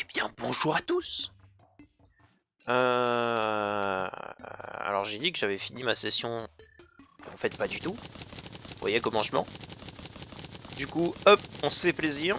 Eh bien, bonjour à tous. Alors j'ai dit que j'avais fini ma session. En fait, pas du tout. Vous voyez comment je mens. Du coup, hop, on se fait plaisir.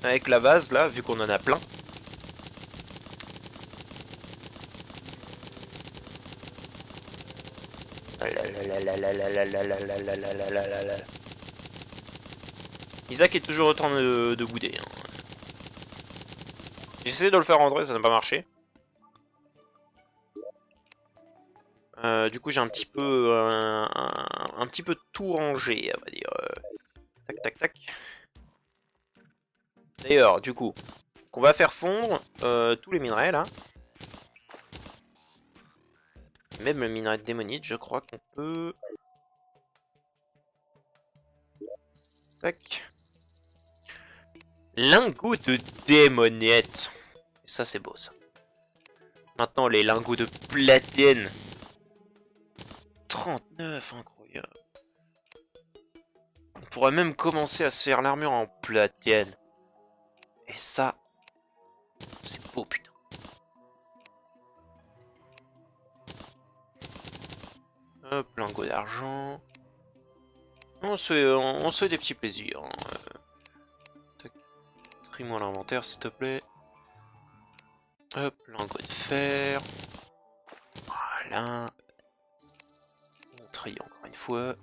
Avec la vase, là, vu qu'on en a plein. Isaac est toujours en train de bouder. Hein. J'ai essayé de le faire rentrer, ça n'a pas marché. Du coup, j'ai un petit peu un petit peu tout rangé, on va dire. Tac, tac, tac. D'ailleurs, du coup, on va faire fondre tous les minerais là. Même le minerai de démonite, je crois qu'on peut. Tac. Lingots de démonite. Ça, c'est beau ça. Maintenant, les lingots de platine. 39, incroyable. On pourrait même commencer à se faire l'armure en platine. Et ça, c'est beau, putain. Hop, lingot d'argent. On se fait des petits plaisirs. Hein. Trie-moi l'inventaire, s'il te plaît. Hop, lingot de fer. Voilà. On trie encore une fois.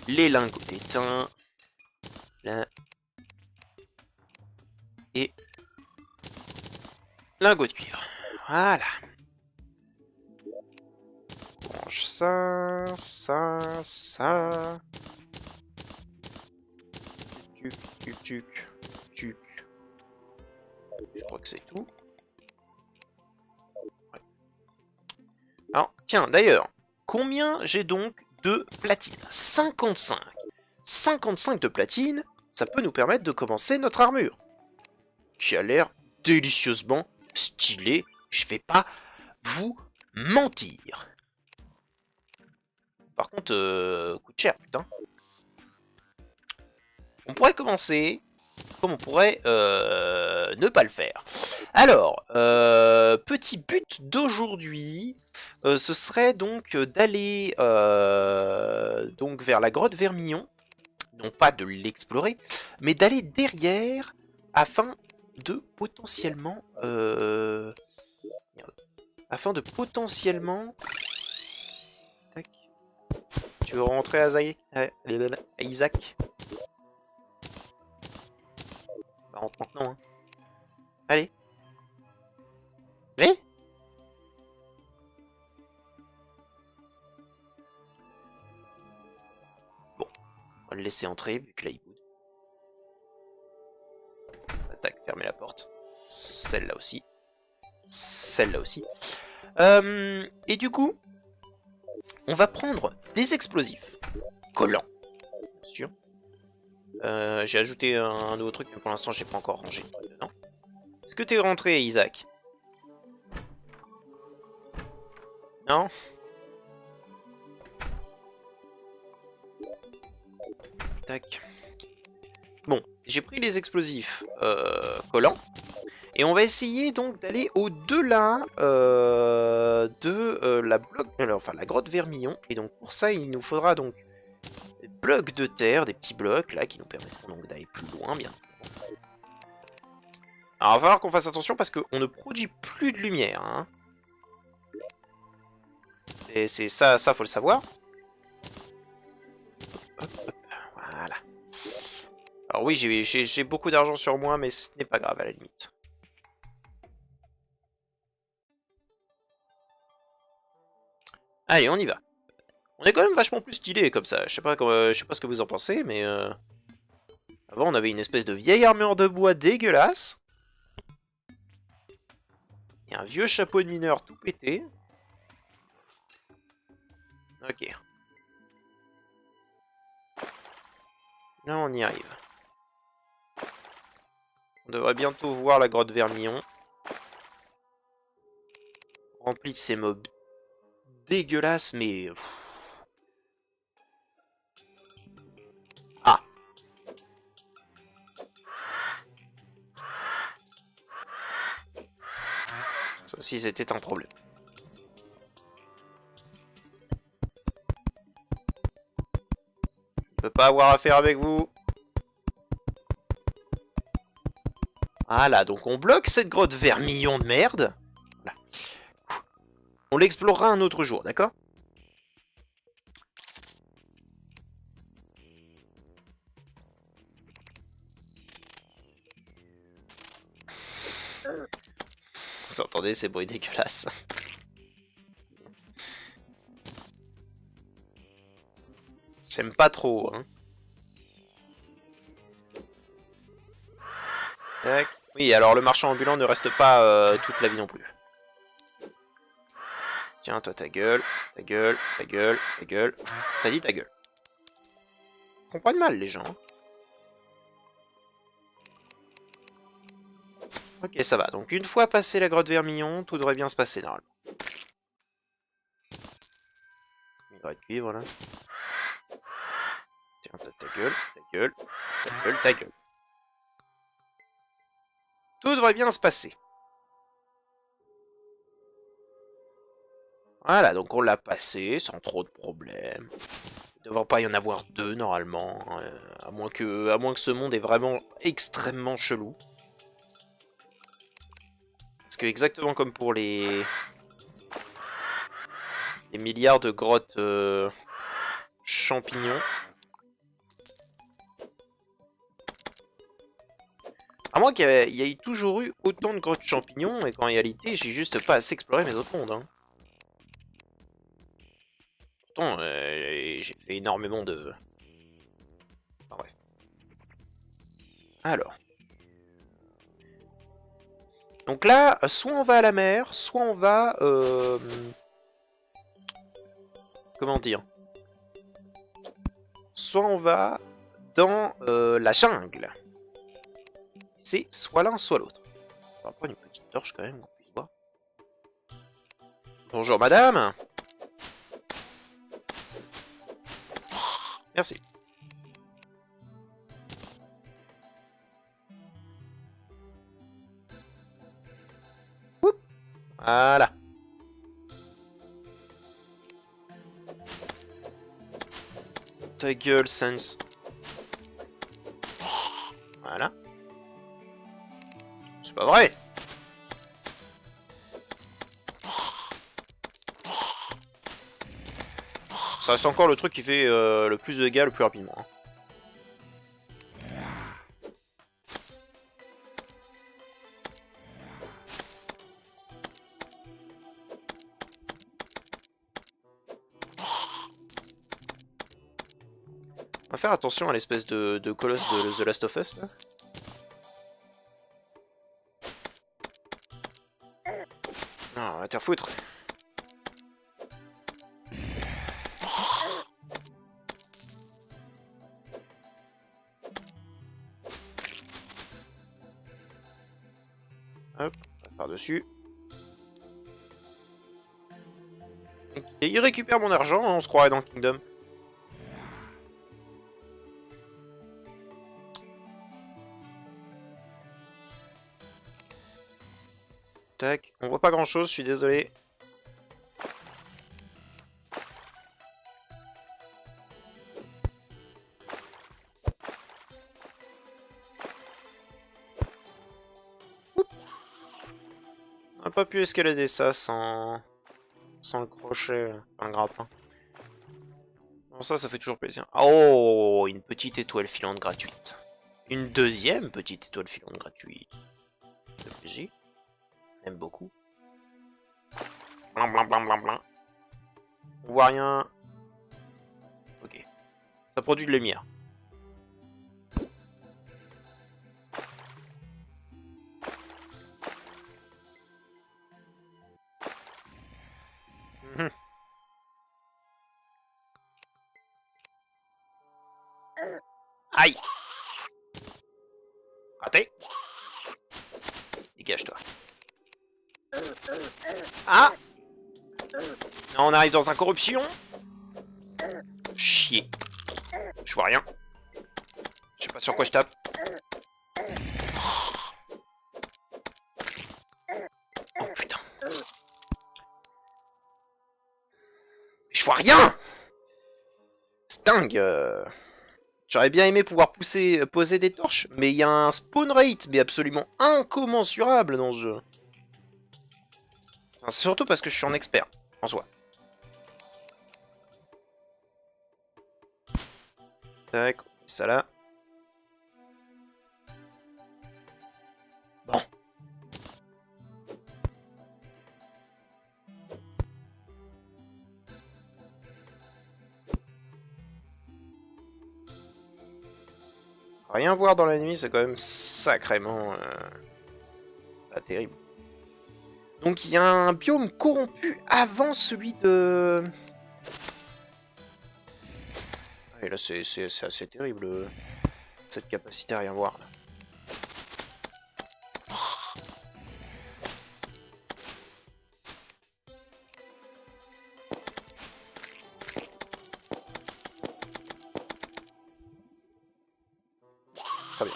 Les lingots d'étain. Là. Et lingot de cuivre. Voilà. On range ça, ça. Tuc. Je crois que c'est tout. Ouais. Alors, tiens, d'ailleurs, combien j'ai donc de platine? 55. 55 de platine, ça peut nous permettre de commencer notre armure. Qui a l'air délicieusement stylé, je vais pas vous mentir. Par contre, coûte cher, putain. On pourrait commencer, comme on pourrait ne pas le faire. Alors, petit but d'aujourd'hui, ce serait donc d'aller donc vers la grotte Vermillon. Non pas de l'explorer, mais d'aller derrière afin de potentiellement Tac. Tu veux rentrer à Isaac? Bah rentre maintenant hein. Allez. Allez. Bon, on va le laisser entrer vu que là il boude. Tac, fermez la porte. Celle-là aussi. Celle-là aussi. Et du coup, on va prendre des explosifs collants, bien sûr. J'ai ajouté un nouveau truc, mais pour l'instant, j'ai pas encore rangé le truc dedans. Est-ce que t'es rentré, Isaac? Non? Tac. Bon, j'ai pris les explosifs collants. Et on va essayer donc d'aller au-delà de la grotte Vermillon. Et donc pour ça, il nous faudra donc des blocs de terre, des petits blocs là qui nous permettront donc d'aller plus loin, bien. Alors il va falloir qu'on fasse attention parce qu'on ne produit plus de lumière. Hein. Et c'est ça, faut le savoir. Hop, hop, voilà. Alors oui, j'ai beaucoup d'argent sur moi, mais ce n'est pas grave à la limite. Allez, on y va. On est quand même vachement plus stylé comme ça. Je sais pas ce que vous en pensez, mais avant on avait une espèce de vieille armure de bois dégueulasse. Et un vieux chapeau de mineur tout pété. Ok. Là on y arrive. On devrait bientôt voir la grotte Vermillon. Remplie de ces mobs dégueulasses, mais... Ah. Ça aussi, c'était un problème. Je peux pas avoir affaire avec vous. Voilà, donc on bloque cette grotte vermillon de merde. Voilà. On l'explorera un autre jour, d'accord? Vous entendez ces bruits dégueulasses? J'aime pas trop, hein. Tac. Oui, alors le marchand ambulant ne reste pas toute la vie non plus. Tiens, toi ta gueule, ta gueule, ta gueule, ta gueule. T'as dit ta gueule. Comprennent mal les gens. Ok, ça va. Donc une fois passé la grotte vermillon, tout devrait bien se passer normalement. Minerai de cuivre là. Tiens, ta gueule, ta gueule, ta gueule, ta gueule. Tout devrait bien se passer. Voilà, donc on l'a passé sans trop de problèmes. Il ne devrait pas y en avoir deux normalement, à moins que ce monde est vraiment extrêmement chelou. Parce que exactement comme pour les milliards de grottes champignons. À moins qu'il y ait toujours eu autant de grottes champignons et qu'en réalité j'ai juste pas assez exploré mes autres mondes. Hein. Pourtant j'ai fait énormément de... Enfin, bref. Alors. Donc là, soit on va à la mer, soit on va... Comment dire? Soit on va dans la jungle. C'est soit l'un, soit l'autre. On va prendre une petite torche quand même, qu'on puisse voir. Bonjour madame. Merci. Oup. Voilà. Ta gueule, Sans. Voilà. C'est pas vrai. Ça reste encore le truc qui fait le plus de dégâts le plus rapidement. Hein. On va faire attention à l'espèce de colosse de The Last of Us là. Ah, on va te faire foutre. Hop, on va par-dessus. Et il récupère mon argent, hein, on se croirait dans Kingdom. Tac, on voit pas grand chose, je suis désolé. On n'a pas pu escalader ça sans le crochet, un grappin. Bon, ça fait toujours plaisir. Oh, une petite étoile filante gratuite. Une deuxième petite étoile filante gratuite. Ça fait plaisir. J'aime beaucoup. Blam blam blam blam blam. On voit rien. Ok. Ça produit de lumière. Aïe! Raté! Dégage-toi. Ah! Non, on arrive dans un corruption. Chier. Je vois rien. Je sais pas sur quoi je tape. Oh putain. je vois rien. C'est dingue. J'aurais bien aimé pouvoir poser des torches, mais il y a un spawn rate, mais absolument incommensurable dans ce jeu. Enfin, c'est surtout parce que je suis en expert, en soi. Tac, ça là. Bon. Rien voir dans la nuit, c'est quand même sacrément pas terrible. Donc il y a un biome corrompu avant celui de... Et là c'est assez terrible, cette capacité à rien voir. Là. Très bien.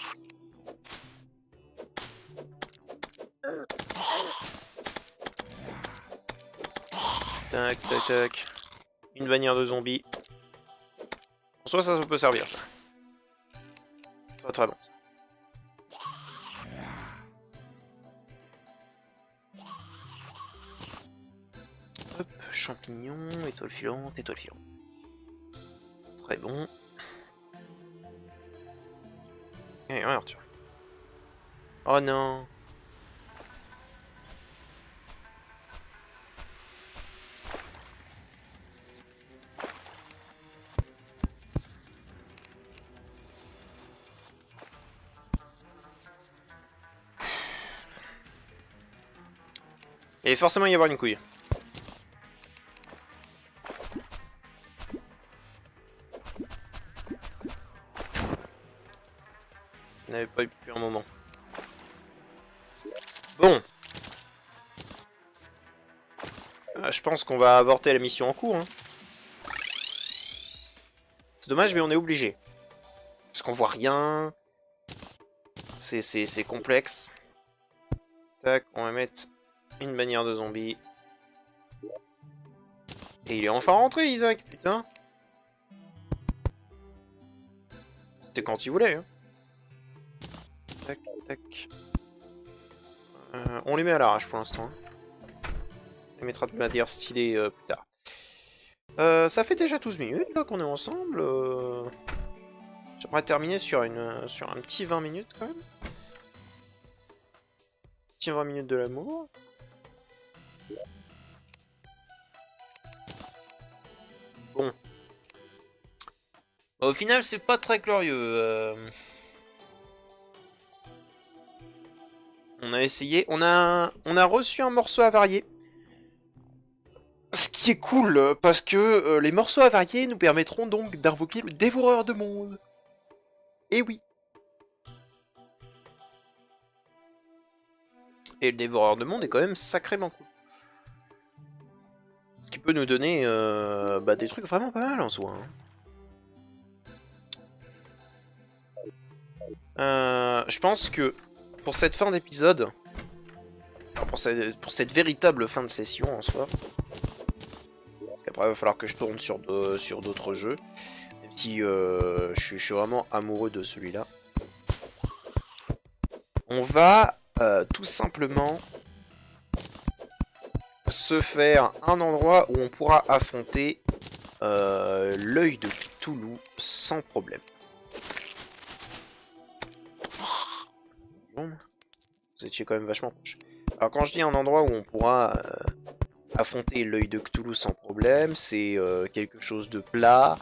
Tac, tac, tac. Une bannière de zombies. En soi, ça peut servir, ça. C'est très très bon. Hop, champignons, étoile filante, étoile filante. Très bon. Et alors, tu vois. Oh non. Il va forcément y avoir une couille. Je n'avais pas eu depuis un moment. Bon. Je pense qu'on va avorter la mission en cours. Hein. C'est dommage, mais on est obligé. Parce qu'on voit rien. C'est complexe. Tac, on va mettre une bannière de zombies. Et il est enfin rentré, Isaac, putain. C'était quand il voulait. Hein. Tac, tac. On les met à l'arrache pour l'instant. Hein. On les mettra de manière stylée plus tard. Ça fait déjà 12 minutes là qu'on est ensemble. J'aimerais terminer sur un petit 20 minutes quand même. Petit 20 minutes de l'amour. Bon. Au final, c'est pas très glorieux. On a essayé. On a reçu un morceau avarié. Ce qui est cool, parce que les morceaux avariés nous permettront donc d'invoquer le dévoreur de monde. Et oui. Et le dévoreur de monde est quand même sacrément cool. Ce qui peut nous donner des trucs vraiment pas mal en soi. Hein. Je pense que pour cette fin d'épisode, pour cette véritable fin de session en soi, parce qu'après il va falloir que je tourne sur d'autres jeux, même si je suis vraiment amoureux de celui-là. On va tout simplement se faire un endroit où on pourra affronter l'œil de Cthulhu sans problème. Bon, vous étiez quand même vachement proche. Alors quand je dis un endroit où on pourra affronter l'œil de Cthulhu sans problème, c'est quelque chose de plat,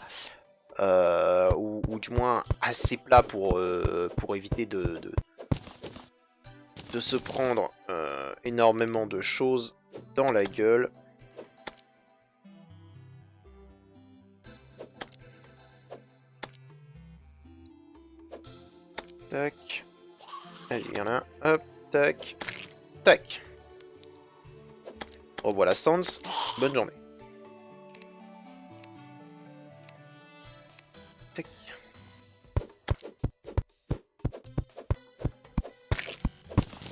ou du moins assez plat pour éviter de se prendre énormément de choses dans la gueule. Tac. Vas-y, viens là. Hop, tac. Tac. Revoilà Sans. Bonne journée. Tac.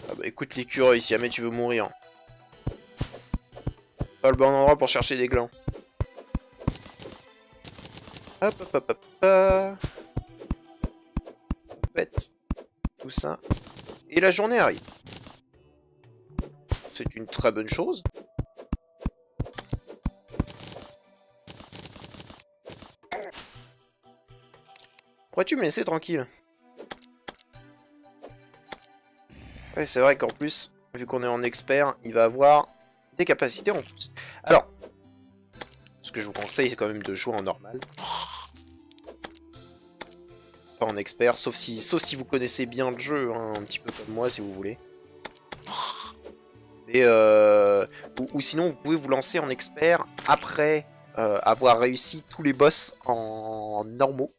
Ah bah écoute l'écureuil, si jamais tu veux mourir. C'est pas le bon endroit pour chercher des glands. Hop, hop, hop, hop, hop. On pète tout ça. Et la journée arrive. C'est une très bonne chose. Pourrais-tu me laisser tranquille? Ouais, c'est vrai qu'en plus, vu qu'on est en expert, il va avoir des capacités en plus. Alors, ce que je vous conseille, c'est quand même de jouer en normal. Pas en expert, sauf si vous connaissez bien le jeu, hein, un petit peu comme moi, si vous voulez. Et, ou sinon, vous pouvez vous lancer en expert après avoir réussi tous les boss en normaux.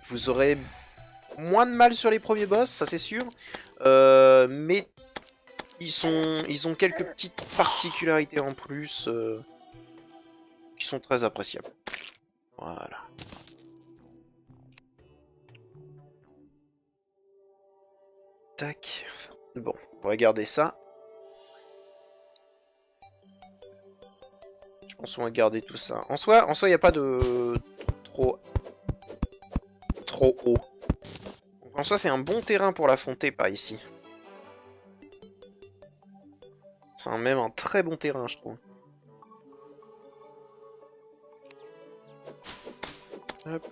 Vous aurez moins de mal sur les premiers boss, ça c'est sûr. Mais ils ont quelques petites particularités en plus qui sont très appréciables. Voilà. Tac. Bon, on va garder ça. Je pense qu'on va garder tout ça. En soi, il n'y a pas de trop haut. Donc, en soi, c'est un bon terrain pour l'affronter par ici. C'est même un très bon terrain, je trouve. Hop.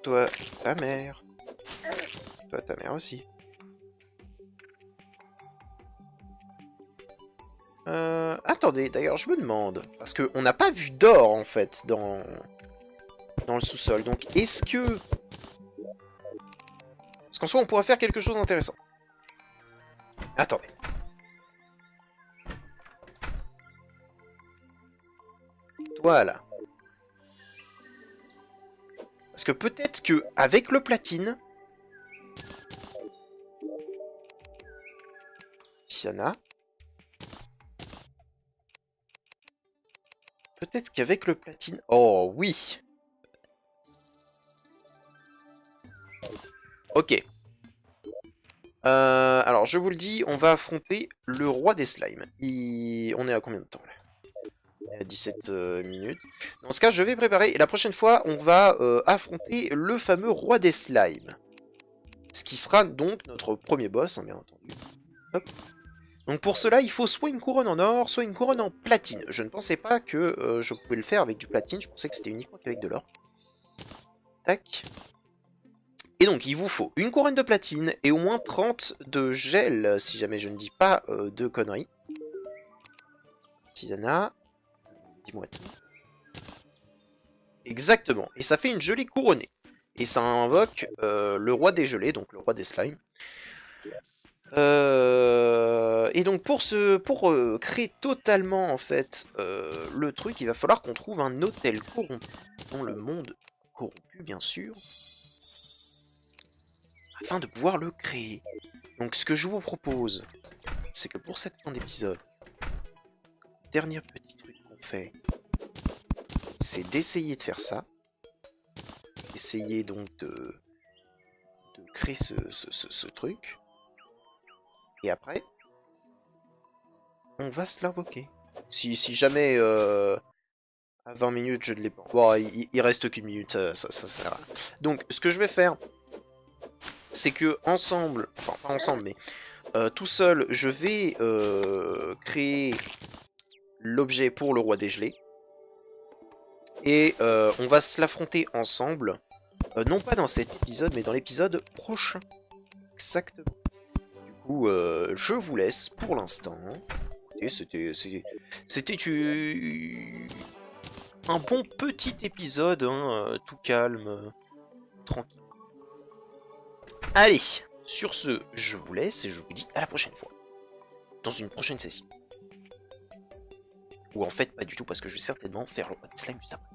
Toi, ta mère. Toi, ta mère aussi. Attendez, d'ailleurs, je me demande. Parce qu'on n'a pas vu d'or, en fait, dans le sous-sol. Donc, est-ce que... Parce qu'en soi, on pourrait faire quelque chose d'intéressant. Attendez. Voilà. Parce que peut-être que avec le platine... Tiana... Peut-être qu'avec le platine... Oh, oui. Ok. Alors, je vous le dis, on va affronter le roi des slimes. On est à combien de temps, là? On est à 17 minutes. Dans ce cas, je vais préparer. Et la prochaine fois, on va affronter le fameux roi des slimes. Ce qui sera donc notre premier boss, hein, bien entendu. Hop. Donc pour cela, il faut soit une couronne en or, soit une couronne en platine. Je ne pensais pas que je pouvais le faire avec du platine, je pensais que c'était uniquement qu'avec de l'or. Tac. Et donc, il vous faut une couronne de platine et au moins 30 de gel, si jamais je ne dis pas de conneries. Tiana, dis-moi tout. Exactement, et ça fait une jolie couronnée. Et ça invoque le roi des gelées, donc le roi des slimes. Et donc pour créer totalement en fait le truc, il va falloir qu'on trouve un hôtel corrompu dans le monde corrompu bien sûr, afin de pouvoir le créer. Donc ce que je vous propose, c'est que pour cette fin d'épisode, dernier petit truc qu'on fait, c'est d'essayer de faire ça, essayer donc de créer ce truc. Et après, on va se l'invoquer. Si jamais à 20 minutes je ne l'ai pas. Bon, il reste qu'une minute, ça sert à rien. Donc, ce que je vais faire, c'est que ensemble, enfin pas ensemble, mais tout seul, je vais créer l'objet pour le roi des gelées. Et on va se l'affronter ensemble. Non pas dans cet épisode, mais dans l'épisode prochain. Exactement. Je vous laisse pour l'instant. Et c'était un bon petit épisode, hein, tout calme, tranquille. Allez, sur ce, je vous laisse et je vous dis à la prochaine fois. Dans une prochaine session. Ou en fait, pas du tout, parce que je vais certainement faire le roi des slimes juste après.